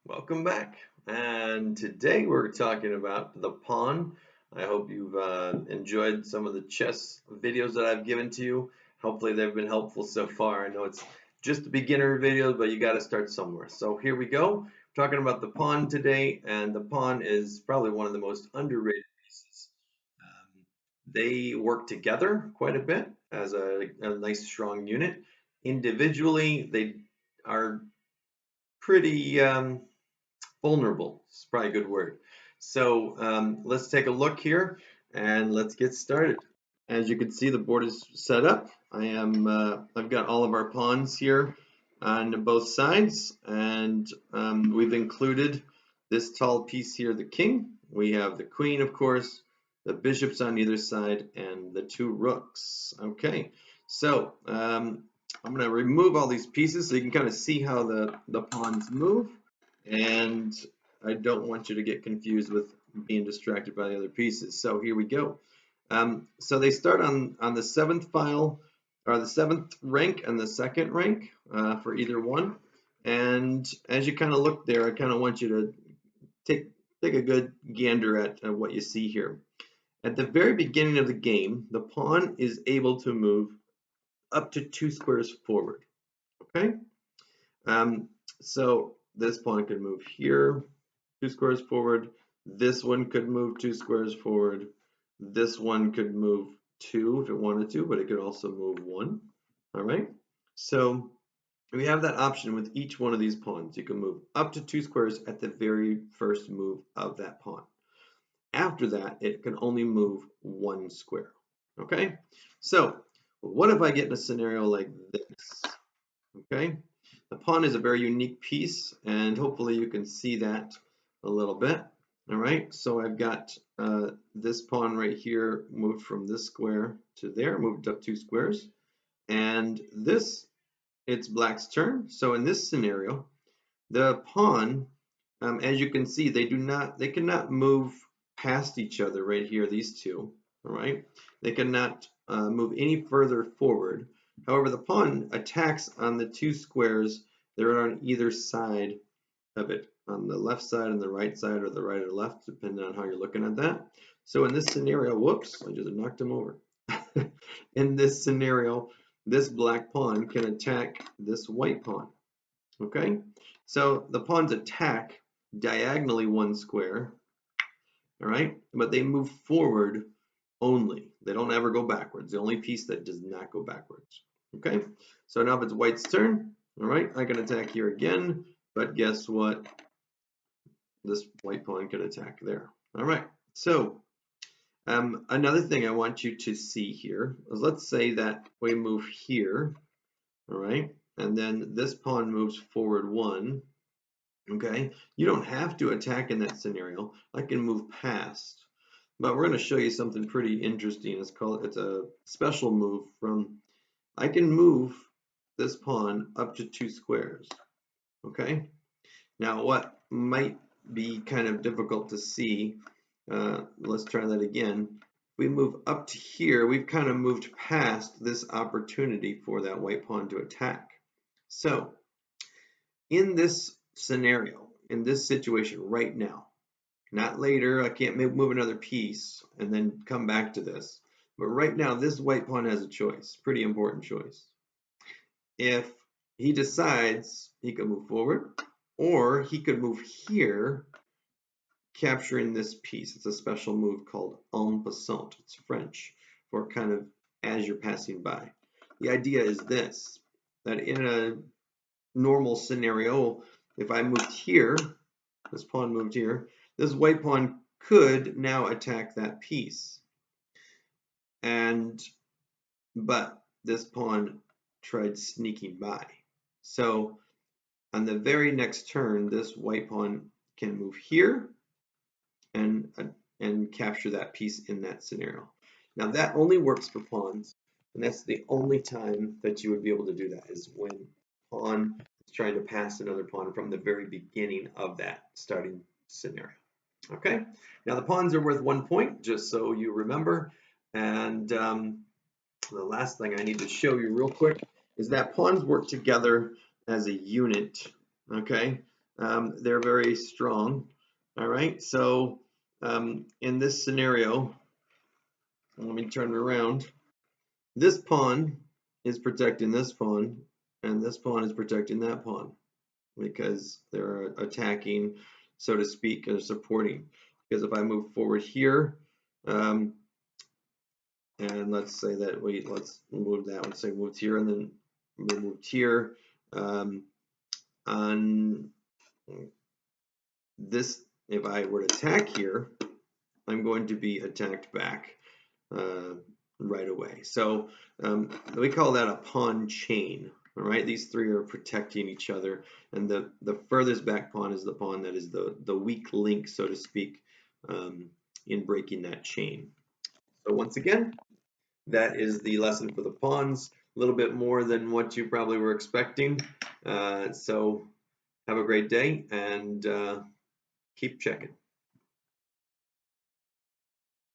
Welcome back. And today we're talking about the pawn. I hope you've enjoyed some of the chess videos that I've given to you. Hopefully they've been helpful so far. I know it's just a beginner video, but you got to start somewhere. So here we go. We're talking about the pawn today, and the pawn is probably one of the most underrated pieces. They work together quite a bit as a nice strong unit. Individually, they are pretty vulnerable. It's probably a good word. So let's take a look here and let's get started. As you can see, the board is set up. I've got all of our pawns here on both sides, and we've included this tall piece here, the king. We have the queen, of course, the bishops on either side, and the two rooks. Okay, so I'm going to remove all these pieces so you can kind of see how the pawns move. And I don't want you to get confused with being distracted by the other pieces. So here we go. So they start on the seventh file, or the seventh rank and the second rank for either one. And as you kind of look there, I kind of want you to take a good gander at what you see here. At the very beginning of the game, the pawn is able to move up to 2 squares forward. Okay, um, so this pawn could move here 2 squares forward. This one could move 2 squares forward. This one could move 2 if it wanted to, but it could also move 1. All right, so we have that option with each one of these pawns. You can move up to 2 squares at the very first move of that pawn. After that, it can only move 1 square. Okay, so what if I get in a scenario like this? Okay, the pawn is a very unique piece, and hopefully you can see that a little bit. All right, so I've got this pawn right here moved from this square to there, moved up 2 squares, and this, it's black's turn. So in this scenario, the pawn, as you can see, they cannot move past each other right here, these two, all right? They cannot move any further forward. However, the pawn attacks on the 2 squares that are on either side of it, on the left side and the right side, or the right or left, depending on how you're looking at that. So in this scenario, whoops, I just knocked him over. In this scenario, this black pawn can attack this white pawn. Okay, so the pawns attack diagonally 1 square, all right, but they move forward only. They don't ever go backwards. The only piece that does not go backwards. Okay, so now if it's white's turn, all right, I can attack here again, but guess what? This white pawn can attack there. All right, so another thing I want you to see here is, let's say that we move here, all right, and then this pawn moves forward 1. Okay, you don't have to attack in that scenario. I can move past, but we're going to show you something pretty interesting. It's a special move from, I can move this pawn up to 2 squares. Okay, now what might be kind of difficult to see, let's try that again. If we move up to here, we've kind of moved past this opportunity for that white pawn to attack. So in this scenario, in this situation right now, not later, I can't move another piece and then come back to this, but right now this white pawn has a choice, pretty important choice. If he decides, he could move forward, or he could move here, capturing this piece. It's a special move called En Passant. It's French for kind of as you're passing by. The idea is this, that in a normal scenario, if I moved here, this pawn moved here, this white pawn could now attack that piece. But this pawn tried sneaking by. So on the very next turn, this white pawn can move here and capture that piece in that scenario. Now that only works for pawns, and that's the only time that you would be able to do that, is when pawn is trying to pass another pawn from the very beginning of that starting scenario. Okay, now the pawns are worth 1 point, just so you remember. And the last thing I need to show you real quick is that pawns work together as a unit. Okay, they're very strong. All right, so in this scenario, let me turn it around. This pawn is protecting this pawn, and this pawn is protecting that pawn because they're attacking, so to speak, or supporting. Because if I move forward here, and let's say that let's move that one, say moved here, and then we moved here. On this, if I were to attack here, I'm going to be attacked back right away. So we call that a pawn chain. All right, these three are protecting each other, and the furthest back pawn is the pawn that is the weak link, so to speak, in breaking that chain. So once again, that is the lesson for the pawns. A little bit more than what you probably were expecting. So have a great day and keep checking.